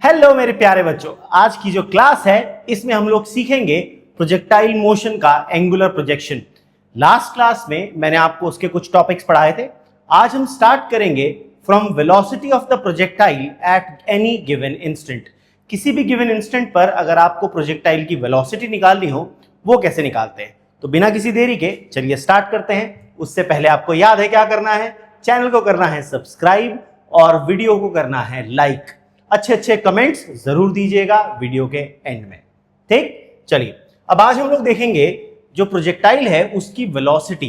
Hello मेरे प्यारे बच्चों, आज की जो क्लास है इसमें हम लोग सीखेंगे प्रोजेक्टाइल मोशन का एंगुलर प्रोजेक्शन। लास्ट क्लास में मैंने आपको उसके कुछ टॉपिक्स पढ़ाए थे। आज हम स्टार्ट करेंगे from velocity of the projectile at any given instant. किसी भी गिवन इंस्टेंट पर अगर आपको प्रोजेक्टाइल की वेलोसिटी निकालनी हो, वो कैसे निकालते हैं। तो बिना किसी देरी के चलिए स्टार्ट करते हैं। उससे पहले आपको याद है क्या करना है, चैनल को करना है सब्सक्राइब और वीडियो को करना है लाइक। अच्छे अच्छे कमेंट्स जरूर दीजिएगा वीडियो के एंड में। ठीक, चलिए अब आज हम लोग देखेंगे जो प्रोजेक्टाइल है उसकी वेलोसिटी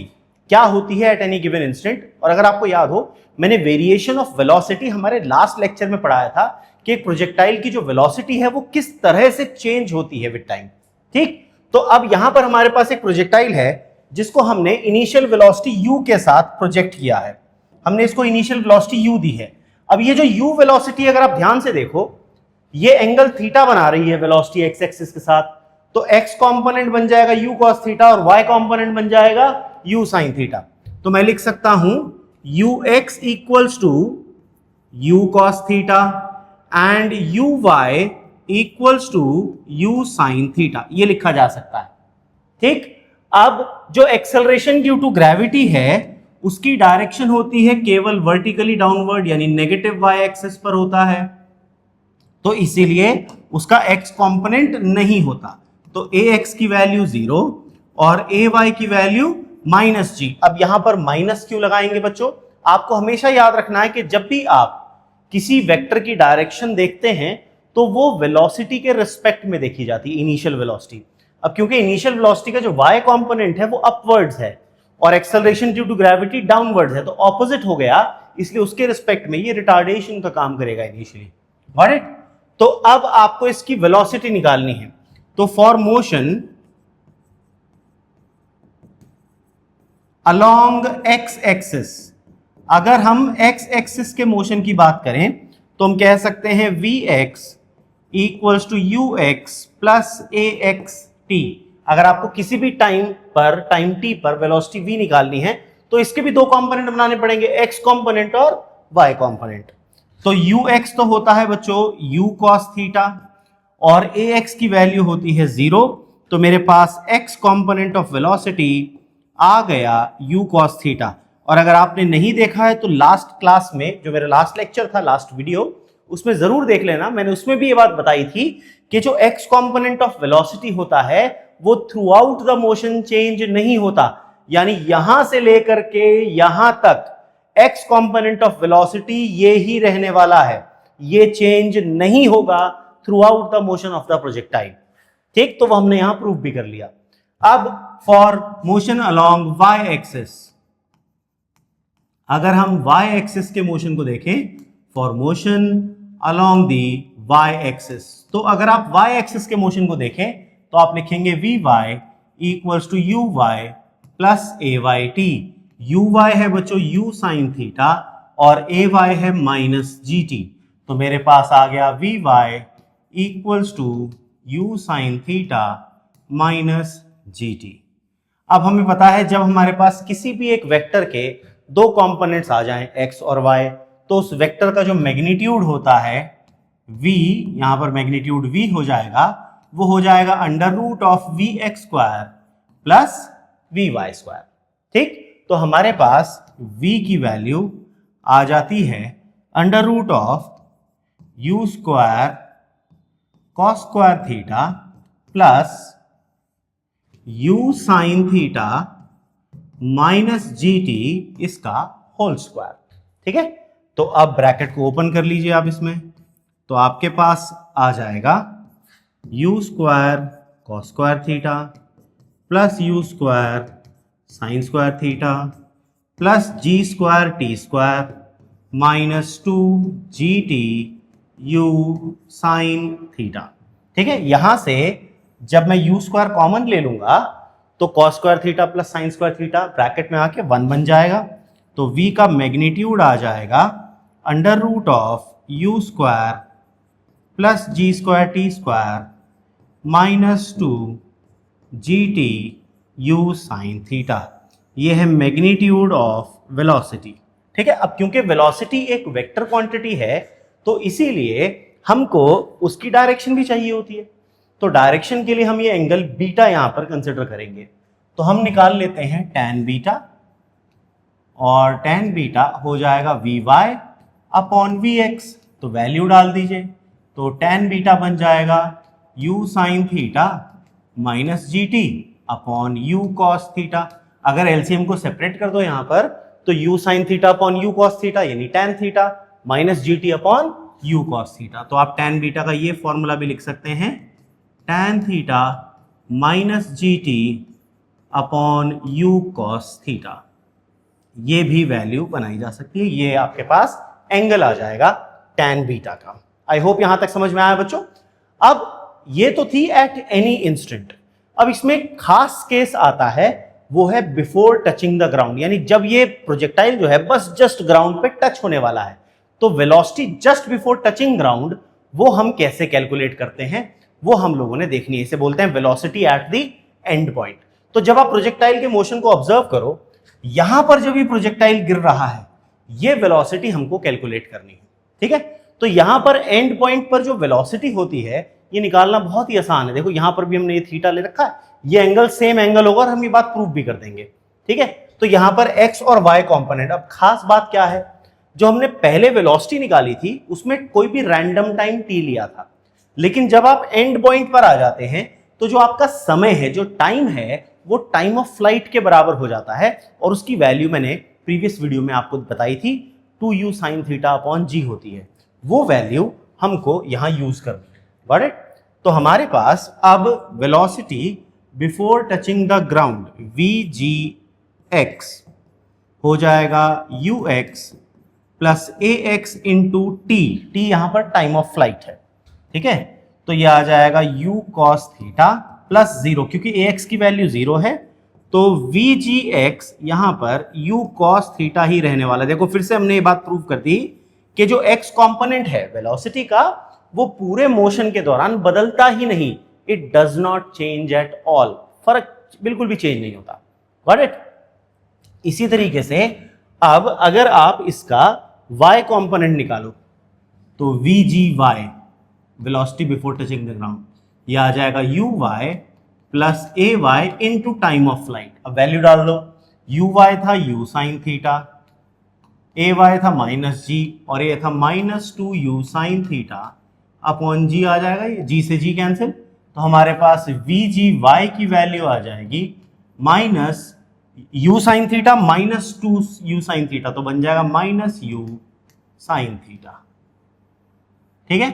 क्या होती है एट एनी गिवन इंस्टेंट। और अगर आपको याद हो, मैंने वेरिएशन ऑफ वेलोसिटी हमारे लास्ट लेक्चर में पढ़ाया था कि एक प्रोजेक्टाइल की जो वेलोसिटी है वो किस तरह से चेंज होती है विद टाइम। ठीक, तो अब यहां पर हमारे पास एक प्रोजेक्टाइल है जिसको हमने इनिशियल वेलोसिटी u के साथ प्रोजेक्ट किया है। हमने इसको इनिशियल वेलोसिटी u दी है। अब ये जो u वेलोसिटी अगर आप ध्यान से देखो, ये एंगल थीटा बना रही है वेलोसिटी एक्स एक्सिस के साथ, तो x कंपोनेंट बन जाएगा u cos थीटा और y कंपोनेंट बन जाएगा u sin थीटा। तो मैं लिख सकता हूं ux equals to u cos theta and uy equals to u sin theta, ये लिखा जा सकता है। ठीक, अब जो एक्सेलरेशन ड्यू टू ग्रेविटी है उसकी डायरेक्शन होती है केवल वर्टिकली डाउनवर्ड, यानी नेगेटिव y एक्सिस पर होता है, तो इसीलिए उसका x कंपोनेंट नहीं होता। तो ax की वैल्यू 0 और ay की वैल्यू -g। अब यहां पर माइनस क्यों लगाएंगे बच्चों? आपको हमेशा याद रखना है कि जब भी आप किसी वेक्टर की डायरेक्शन देखते हैं तो वो वेलोसिटी के रिस्पेक्ट में देखी जाती है, इनिशियल वेलोसिटी। अब क्योंकि इनिशियल वेलोसिटी का जो y कंपोनेंट है वो अपवर्ड्स है और acceleration due to gravity downwards है, तो ऑपोजिट हो गया, इसलिए उसके रिस्पेक्ट में ये रिटार्डेशन का काम करेगा इनिशियली। Got it? तो अब आपको इसकी वेलोसिटी निकालनी है। तो for motion along x axis, अगर हम एक्स एक्सिस के मोशन की बात करें तो हम कह सकते हैं vx equals to ux plus axt। अगर आपको किसी भी टाइम t पर वेलोसिटी v निकालनी है तो इसके भी दो कंपोनेंट बनाने पड़ेंगे, x कंपोनेंट और y कंपोनेंट। तो ux तो होता है बच्चों u cos थीटा और ax की वैल्यू होती है 0, तो मेरे पास x कंपोनेंट ऑफ वेलोसिटी आ गया u cos थीटा। और अगर आपने नहीं देखा है तो लास्ट क्लास में जो मेरा लास्ट लेक्चर था, लास्ट वीडियो, उसमें जरूर देख लेना। मैंने उसमें भी ये बात बताई थी कि जो x कंपोनेंट ऑफ वेलोसिटी होता है वो through out the motion change नहीं होता, यानी यहां से लेकर के यहां तक x कंपोनेंट ऑफ वेलोसिटी ये ही रहने वाला है, ये चेंज नहीं होगा through out the motion of the projectile. ठीक, तो वो हमने यहां प्रूव भी कर लिया। अब for motion along y axis, अगर हम y एक्सिस के मोशन को देखें, for motion along the y axis, तो अगर आप y एक्सिस के मोशन को देखें तो आप लिखेंगे vy equals to uy plus ayt। uy है बच्चों u sin थीटा और ay है -gt, तो मेरे पास आ गया vy equals to u sin theta -gt। अब हमें पता है जब हमारे पास किसी भी एक वेक्टर के दो कंपोनेंट्स आ जाएं x और y, तो उस वेक्टर का जो मैग्नीट्यूड होता है v, यहां पर मैग्नीट्यूड v हो जाएगा, वो हो जाएगा under root of vx square plus vy square. ठीक, तो हमारे पास v की वैल्यू आ जाती है under root of u square cos square theta plus u sin theta -gt इसका होल स्क्वायर। ठीक है, तो अब ब्रैकेट को ओपन कर लीजिए आप इसमें, तो आपके पास आ जाएगा u square cos square theta plus u square sin square theta plus g square t square -2gt u sin theta. ठीक है, यहां से जब मैं u स्क्वायर कॉमन ले लूंगा तो cos square theta plus sin square theta bracket में आके 1 बन जाएगा, तो v का मैग्नीट्यूड आ जाएगा under root of u square plus g square t square -2gt u sin theta. ये है मैग्नीट्यूड ऑफ वेलोसिटी। ठीक है, अब क्योंकि वेलोसिटी एक वेक्टर क्वांटिटी है तो इसीलिए हमको उसकी डायरेक्शन भी चाहिए होती है। तो डायरेक्शन के लिए हम ये एंगल बीटा यहां पर कंसिडर करेंगे। तो हम निकाल लेते हैं tan बीटा, और tan बीटा हो जाएगा Vy अपॉन Vx। तो वैल्यू डाल दीजिए, तो tan बीटा बन जाएगा u sin theta minus g t upon u cos theta. अगर एलसीएम को सेपरेट कर दो यहां पर, तो u sin theta upon u cos theta यानी tan theta minus g t upon u cos theta. तो आप tan बीटा का ये फॉर्मूला भी लिख सकते हैं, tan theta minus g t upon u cos theta. ये भी वैल्यू बनाई जा सकती है। ये आपके पास एंगल आ जाएगा tan बीटा का। आई होप यहां तक समझ में आया बच्चों। अब ये तो थी एट एनी इंस्टेंट। अब इसमें खास केस आता है, वो है बिफोर टचिंग द ग्राउंड, यानी जब ये प्रोजेक्टाइल जो है बस जस्ट ग्राउंड पे टच होने वाला है। तो velocity just before touching ground वो हम कैसे कैलकुलेट करते हैं, वो हम लोगों ने देखनी है। इसे बोलते हैं velocity at the end point. तो जब आप प्रोजेक्टाइल के मोशन को ऑब्जर्व करो, यहां पर जब ये प्रोजेक्टाइल गिर रहा है, ये वेलोसिटी हमको कैलकुलेट करनी है। ठीक है, तो यहां पर एंड पॉइंट पर जो वेलोसिटी होती है ये निकालना बहुत ही आसान है। देखो यहां पर भी हमने ये थीटा ले रखा है, ये एंगल सेम एंगल होगा और हम ये बात प्रूव भी कर देंगे। ठीक है, तो यहां पर एक्स और वाई कंपोनेंट। अब खास बात क्या है, जो हमने पहले वेलोसिटी निकाली थी उसमें कोई भी रैंडम टाइम टी लिया था, लेकिन जब आप एंड पॉइंट पर आ जाते हैं तो जो आपका समय है, जो टाइम है, वो टाइम ऑफ फ्लाइट के बराबर हो जाता है। और उसकी वैल्यू मैंने प्रीवियस वीडियो में आपको बताई थी, 2u sin थीटा अपॉन जी होती है। वो वैल्यू हमको यहां यूज करनी है। Got it? तो हमारे पास अब velocity before touching the ground vgx हो जाएगा ux plus ax into T. T यहां पर टाइम ऑफ फ्लाइट है। ठीक है, तो ये आ जाएगा u cos थीटा प्लस 0, क्योंकि ax की वैल्यू 0 है, तो vgx यहां पर u cos थीटा ही रहने वाला है। देखो फिर से हमने ये बात प्रूव कर दी कि जो x कंपोनेंट है वेलोसिटी का, वो पूरे मोशन के दौरान बदलता ही नहीं। It does not change at all, फर्क बिल्कुल भी चेंज नहीं होता। Got it? इसी तरीके से अब अगर आप इसका y कंपोनेंट निकालो, तो vgy velocity before touching the ground, ये आ जाएगा uy plus ay into time of flight. अब वैल्यू डाल दो, uy था u sin थीटा, ay था माइनस जी, और ये था minus 2u sin theta upon g आ जाएगा, ये जी से जी कैंसिल। तो हमारे पास vgy की वैल्यू आ जाएगी minus u sin theta minus 2u sin theta, तो बन जाएगा माइनस u sin थीटा। ठीक है,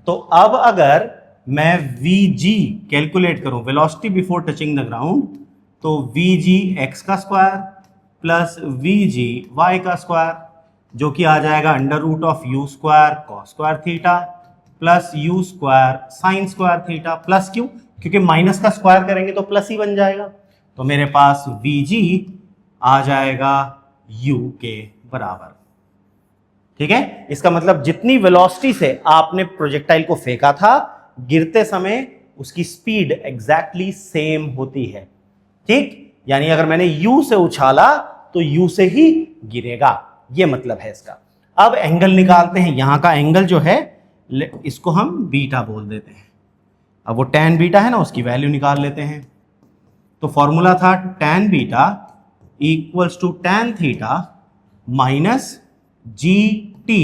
तो अब अगर मैं vg कैलकुलेट करूं, velocity before touching the ground, तो vg x का स्क्वायर प्लस vg y का स्क्वायर, जो कि आ जाएगा under root of u square cos square theta plus u square sine square theta plus क्यों, क्योंकि माइनस का स्क्वायर करेंगे तो प्लस ही बन जाएगा। तो मेरे पास vg आ जाएगा u के बराबर। ठीक है, इसका मतलब जितनी वेलोसिटी से आपने प्रोजेक्टाइल को फेंका था, गिरते समय उसकी स्पीड एग्जैक्टली सेम होती है। ठीक, यानी अगर मैंने u से उछाला तो u से ही गिरेगा, ये मतलब है इसका। अब एंगल निकालते हैं। यहां का एंगल जो है इसको हम बीटा बोल देते हैं। अब वो tan बीटा है ना, उसकी वैल्यू निकाल लेते हैं। तो फॉर्मूला था tan beta equals to tan theta minus g t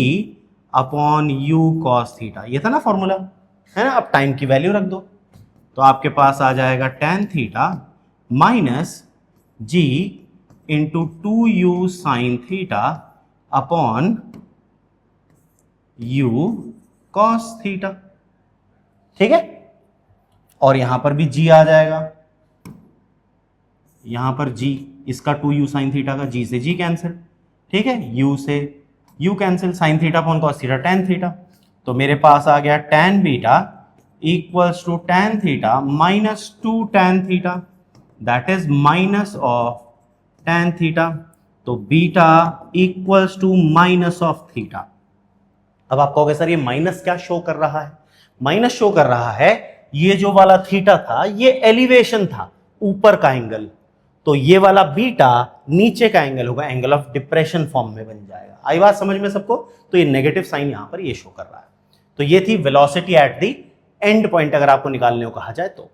upon u cos theta, ये था ना फॉर्मूला, है ना। अब टाइम की वैल्यू रख दो, तो आपके पास आ जाएगा tan theta minus g into 2u sine theta upon u cos theta. ठीक है, और यहां पर भी g आ जाएगा, यहां पर g, इसका 2u साइन थीटा का g से g कैंसिल। ठीक है, u से u cancel, sine theta upon cos theta tan theta. तो मेरे पास आ गया tan beta equals to tan theta minus 2 tan theta, that is minus of tan theta. तो beta equals to minus of theta. अब आप कहोगे सर ये माइनस क्या शो कर रहा है? माइनस शो कर रहा है, ये जो वाला थीटा था ये एलिवेशन था, ऊपर का एंगल, तो ये वाला बीटा नीचे का एंगल होगा, एंगल ऑफ डिप्रेशन फॉर्म में बन जाएगा। आई बात समझ में सबको? तो ये नेगेटिव साइन यहां पर ये शो कर रहा है। तो ये थी velocity at the end point अगर आपको निकालने को कहा जाए तो।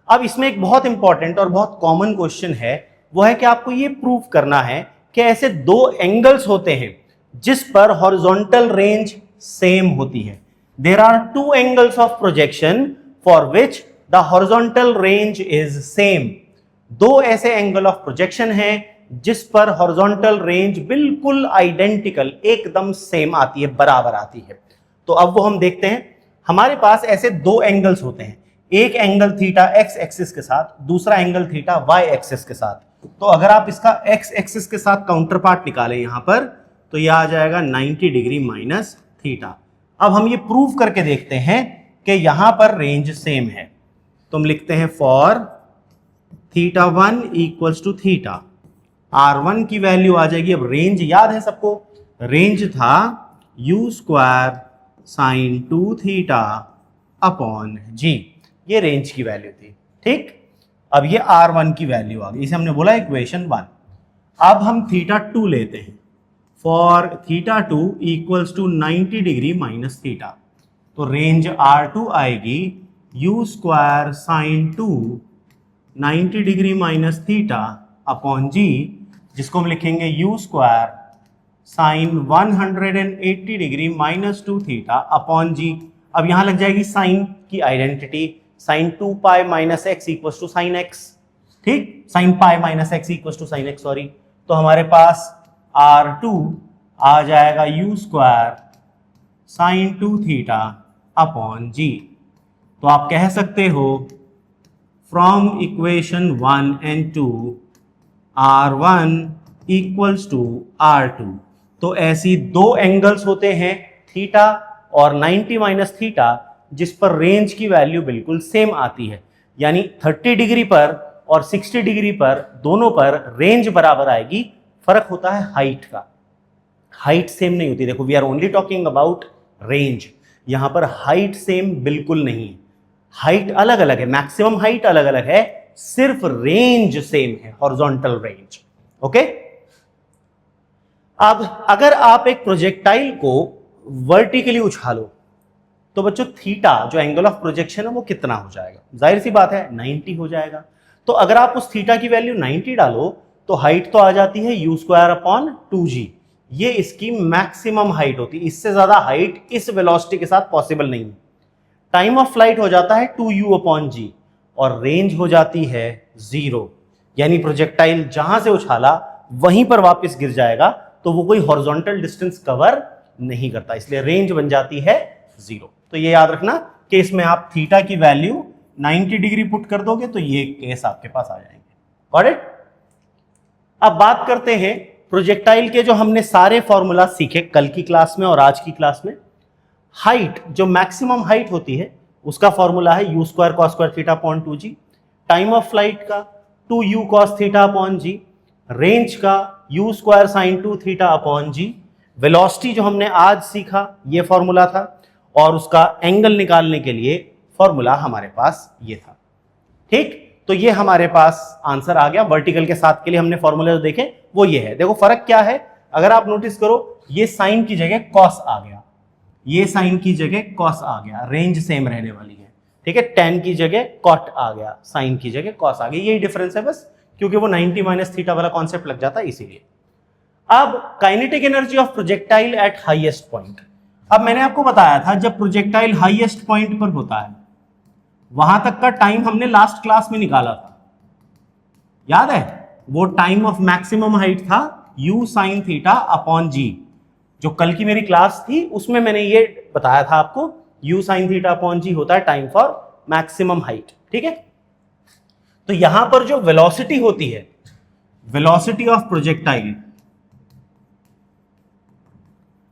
अब इसमें एक बहुत इंपॉर्टेंट और बहुत कॉमन क्वेश्चन है, वो है कि आपको ये प्रूव करना है कि ऐसे दो एंगल्स होते हैं जिस पर हॉरिजॉन्टल रेंज सेम होती है। There are two angles of projection for which the horizontal range is same. दो ऐसे एंगल ऑफ प्रोजेक्शन हैं जिस पर हॉरिजॉन्टल रेंज बिल्कुल आइडेंटिकल, एकदम सेम आती है, बराबर आती है। तो अब वो हम देखते हैं। हमारे पास ऐसे दो एंगल्स होते हैं, एक एंगल थीटा एक्स एक्सिस के साथ, दूसरा एंगल थीटा वाई एक्सिस के साथ। तो अगर आप इसका एक्स एक्सिस के साथ काउंटर पार्ट निकालें यहां पर, तो यह आ जाएगा 90 डिग्री माइनस थीटा। अब हम ये प्रूव करके देखते हैं कि यहां पर रेंज सेम है। तो हम लिखते हैं for theta 1 equals to theta, R1 की वैल्यू आ जाएगी, अब रेंज याद है सबको, रेंज था u square sine 2 theta upon g, ये रेंज की वैल्यू थी। ठीक, अब ये R1 की वैल्यू आ गई, इसे हमने बोला इक्वेशन 1। अब हम थीटा 2 लेते हैं, for theta 2 equals to 90 degree minus theta, तो रेंज R2 आएगी u square sine 2 90 degree minus theta upon g, जिसको हम लिखेंगे u square sine 180 degree minus 2 theta upon g. अब यहां लग जाएगी साइन की identity, sine 2 pi minus x equals to sine x. ठीक, sine pi minus x equals to sine x, sorry. तो हमारे पास R2 आ जाएगा u square sine 2 theta upon g. तो आप कह सकते हो from equation 1 and 2 R1 equals to R2। तो ऐसी दो एंगल्स होते हैं थीटा और 90 माइनस थीटा जिस पर रेंज की वैल्यू बिल्कुल सेम आती है, यानी 30 डिग्री पर और 60 डिग्री पर दोनों पर रेंज बराबर आएगी। फर्क होता है हाइट का, हाइट सेम नहीं होती। देखो, we are only talking about range, यहां पर हाइट सेम बिल्कुल नहीं, हाइट अलग अलग है, मैक्सिमम हाइट अलग अलग है, सिर्फ रेंज सेम है, हॉरिजॉन्टल रेंज। ओके, अब अगर आप एक प्रोजेक्टाइल को वर्टिकली उछालो तो बच्चों थीटा जो एंगल ऑफ प्रोजेक्शन है वो कितना हो जाएगा? जाहिर सी बात है 90 हो जाएगा। तो अगर आप उस थीटा की वैल्यू 90 डालो तो हाइट तो आ जाती है u स्क्वायर अपॉन 2g, ये इसकी मैक्सिमम हाइट होती है, इससे ज्यादा हाइट इस वेलोसिटी के साथ पॉसिबल नहीं। टाइम ऑफ फ्लाइट हो जाता है 2u अपॉन g और रेंज हो जाती है 0, यानी प्रोजेक्टाइल जहां से उछाला वहीं पर वापस गिर जाएगा, तो वो कोई हॉरिजॉन्टल डिस्टेंस कवर नहीं करता, इसलिए रेंज बन जाती है 0। तो ये याद रखना कि इसमें आप थीटा की वैल्यू 90 डिग्री पुट कर दोगे तो ये केस आपके पास आ जाएंगे। Got it? अब बात करते हैं प्रोजेक्टाइल के जो हमने सारे फॉर्मूला सीखे कल की क्लास में और आज की क्लास में। हाइट, जो मैक्सिमम हाइट होती है उसका फॉर्मूला है u square cos square theta upon 2g, time of flight का 2u cos theta upon g, range का u square sine 2 theta upon g, velocity जो हमने आज सीखा ये फॉर्मूला था, और उसका एंगल निकालने के लिए फॉर्मूला हमारे पास ये था। ठीक, तो ये हमारे पास आंसर आ गया। वर्टिकल के साथ के लिए हमने फॉर्मूला जो देखे वो ये है। देखो फर्क क्या है, अगर आप नोटिस करो ये साइन की जगह कॉस आ गया, ये साइन की जगह कॉस आ गया, रेंज सेम रहने वाली है। ठीक है, टेन की जगह कॉट आ गया, साइन की जगह कॉस आ गई, यही डिफरेंस है बस, क्योंकि वो 90 माइनस थीटा वाला कॉन्सेप्ट लग जाता है इसीलिए। अब kinetic energy of projectile eight highest point. अब मैंने आपको बताया था जब प्रोजेक्टाइल हाईएस्ट पॉइंट पर होता है वहां तक का टाइम हमने लास्ट क्लास में निकाला था, याद है? वो टाइम ऑफ मैक्सिमम हाइट था u साइन थीटा अपॉन जी। जो कल की मेरी क्लास थी उसमें मैंने ये बताया था आपको, u साइन थीटा अपॉन जी होता है टाइम फॉर मैक्सिमम हाइट। ठीक है, तो यहां पर जो वेलोसिटी होती है, velocity of projectile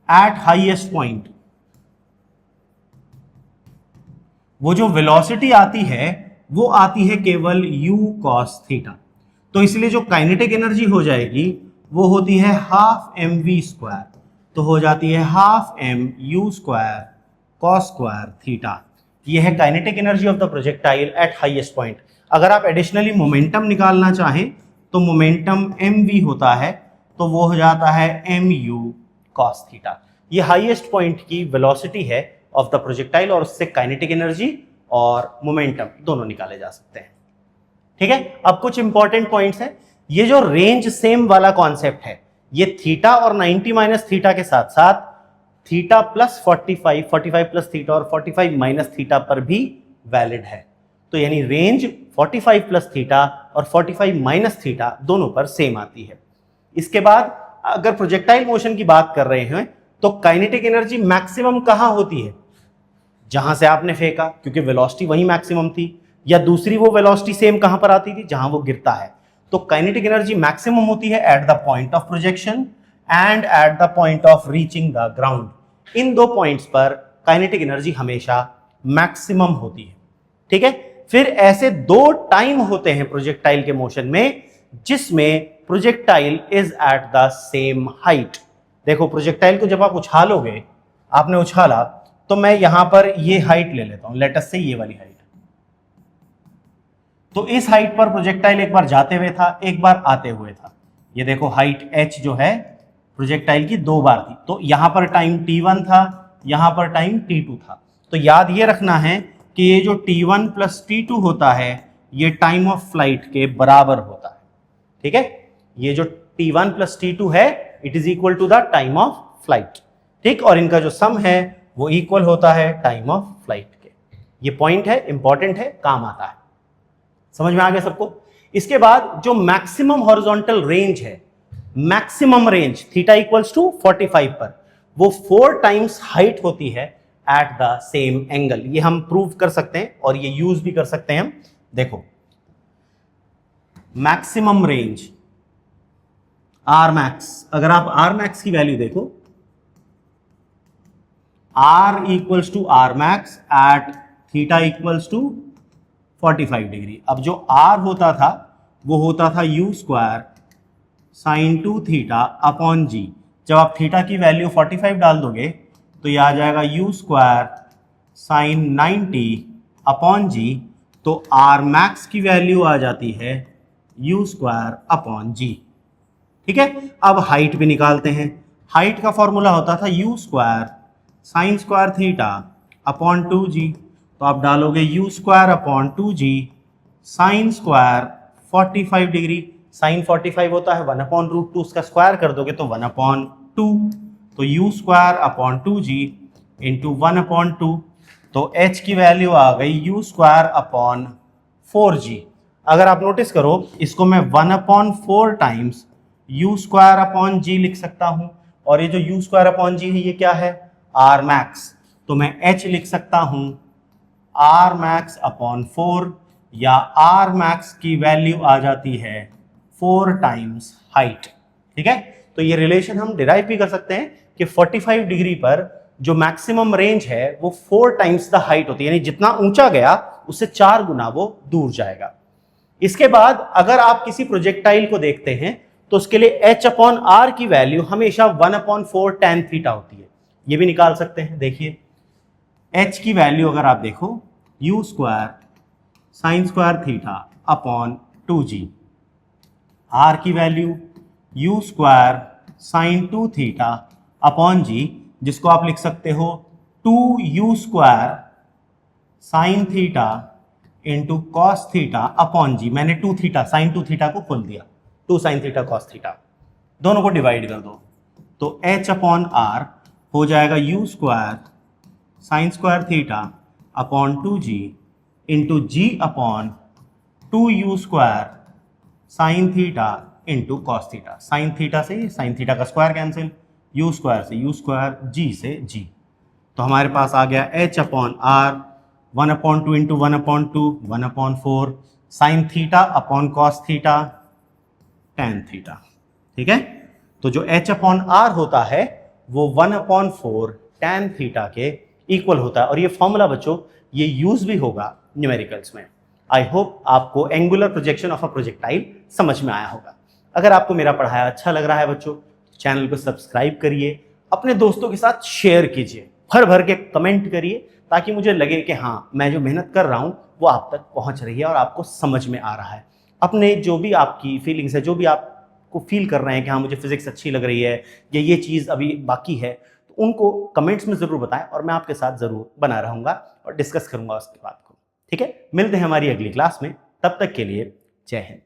eight highest point, वो जो वेलोसिटी आती है वो आती है केवल u cos थीटा। तो इसलिए जो काइनेटिक एनर्जी हो जाएगी वो होती है हाफ mv स्क्वायर, तो हो जाती है half m u square cos square theta. ये है kinetic energy of the projectile eight highest point. अगर आप एडिशनली मोमेंटम निकालना चाहें तो मोमेंटम mv होता है, तो वो हो जाता है mu cos थीटा। ये हाईएस्ट पॉइंट की वेलोसिटी है ऑफ द प्रोजेक्टाइल और उससे काइनेटिक एनर्जी और मोमेंटम दोनों निकाले जा सकते हैं। ठीक है, अब कुछ इंपॉर्टेंट पॉइंट्स हैं। ये जो रेंज सेम वाला कॉन्सेप्ट है, ये थीटा और 90 माइनस थीटा के साथ साथ थीटा प्लस 45, 45 प्लस थीटा और 45 माइनस थीटा पर भी वैलिड है। तो यानी रेंज 45 प्लस थीटा और 45 माइनस थीटा दोनों पर सेम आती है। इसके बाद अगर प्रोजेक्टाइल मोशन की बात कर रहे हैं तो काइनेटिक एनर्जी मैक्सिमम कहां होती है? जहां से आपने फेंका, क्योंकि वेलोसिटी वही मैक्सिमम थी, या दूसरी वो वेलोसिटी सेम कहां पर आती थी? जहां वो गिरता है। तो काइनेटिक एनर्जी मैक्सिमम होती है at the point of projection and at the point of reaching the ground. इन दो पॉइंट्स पर काइनेटिक एनर्जी हमेशा मैक्सिमम होती है। ठीक है, फिर ऐसे दो टाइम होते हैं प्रोजेक्टाइल के मोशन में जिसमें projectile is at the same height. देखो, प्रोजेक्टाइल को जब आप उछालोगे, आपने उछाला, तो मैं यहां पर ये हाइट ले लेता हूं, लेट अस से ये वाली हाइट। तो इस हाइट पर प्रोजेक्टाइल एक बार जाते हुए था, एक बार आते हुए था। ये देखो हाइट h जो है प्रोजेक्टाइल की दो बार थी। तो यहां पर टाइम t1 था, यहां पर टाइम t2 था। तो याद ये रखना है कि ये जो t1 प्लस t2 होता है ये टाइम ऑफ फ्लाइट के बराबर होता है। ठीक है, ये जो t1 प्लस t2 है it is equal to the time of flight. ठीक, और इनका जो सम है वो इक्वल होता है टाइम ऑफ फ्लाइट के। ये पॉइंट है, इंपॉर्टेंट है, काम आता है। समझ में आ गया सबको? इसके बाद जो मैक्सिमम हॉरिजॉन्टल रेंज है, maximum range theta equals to 45 पर, वो 4 टाइम्स हाइट होती है एट द सेम एंगल। ये हम प्रूव कर सकते हैं और ये यूज भी कर सकते हैं हम। देखो, मैक्सिमम रेंज आर मैक्स, अगर आप आर मैक्स की वैल्यू देखो, R equals to R max at theta equals to 45 degree. अब जो आर होता था वो होता था u square sine 2 theta upon g. जब आप थीटा की वैल्यू 45 डाल दोगे तो ये आ जाएगा u square sign 90 upon g. तो आर मैक्स की वैल्यू आ जाती है यू स्क्वायर अपॉन जी। ठीक है, अब हाइट भी निकालते हैं। हाइट का फॉर्मूला होता था u square sine square theta upon 2g। तो आप डालोगे u square upon 2g sine square 45 degree. Sine 45 होता है 1/√2, उसका स्क्वायर कर दोगे तो 1/2। तो you square upon 2g into 1/2। तो h की वैल्यू आ गई यू स्क्वायर अपॉन 4g। अगर आप नोटिस करो, इसको मैं 1/4 टाइम्स यू स्क्वायर अपॉन जी लिख सकता हूं। और ये जो यू स्क्वायर अपॉन जी है ये क्या है? R max. तो मैं h लिख सकता हूं आर मैक्स अपॉन 4, या आर मैक्स की वैल्यू आ जाती है 4 टाइम्स हाइट। ठीक है, तो ये रिलेशन हम डिराइव भी कर सकते हैं कि 45 डिग्री पर जो मैक्सिमम रेंज है वो 4 टाइम्स द हाइट होती है, यानी जितना ऊंचा गया उससे 4 गुना वो दूर जाएगा। इसके बाद अगर आप किसी प्रोजेक्टाइल को देखते हैं तो उसके लिए h अपॉन आर की वैल्यू हमेशा 1/4 tan थीटा होती है। ये भी निकाल सकते हैं। देखिए, h की वैल्यू अगर आप देखो, u square sine square theta upon 2g, r की value u square sine 2 theta upon g, जिसको आप लिख सकते हो 2u square sine theta into cos theta upon g. मैंने 2 थीटा साइन 2 थीटा को खोल दिया, 2 साइन थीटा कॉस थीटा, दोनों को डिवाइड कर दो तो h अपॉन आर हो जाएगा u square sine square theta upon 2g into g upon 2u square sine theta into cos theta. Sine theta से साइन थीटा का स्क्वायर कैंसिल, यू स्क्वायर से यू स्क्वायर, जी से g. तो हमारे पास आ गया h upon R 1/2 into 1/2 1/4 sine theta upon cos theta tan theta. ठीक है, तो जो h अपॉन आर होता है वो 1/4 tan थीटा के इक्वल होता है। और ये फॉर्मूला बच्चों ये यूज भी होगा न्यूमेरिकल्स में। आई होप आपको angular projection of a projectile समझ में आया होगा। अगर आपको मेरा पढ़ाया अच्छा लग रहा है बच्चों, तो चैनल को सब्सक्राइब करिए, अपने दोस्तों के साथ शेयर कीजिए, भर भर के कमेंट करिए, ताकि मुझे लगे कि हाँ, मैं जो मेहनत कर रहा हूँ वो आप तक पहुँच रही है और आपको समझ में आ रहा है। अपने जो भी आपकी फीलिंग्स है, जो भी आपको फील कर रहे हैं कि हाँ मुझे फिजिक्स अच्छी लग रही है या ये चीज़ अभी बाकी है, तो उनको कमेंट्स में जरूर बताएं और मैं आपके साथ जरूर बना रहूंगा और डिस्कस करूंगा उसके बात को। ठीक है, मिलते हैं हमारी अगली क्लास में, तब तक के लिए जय हिंद।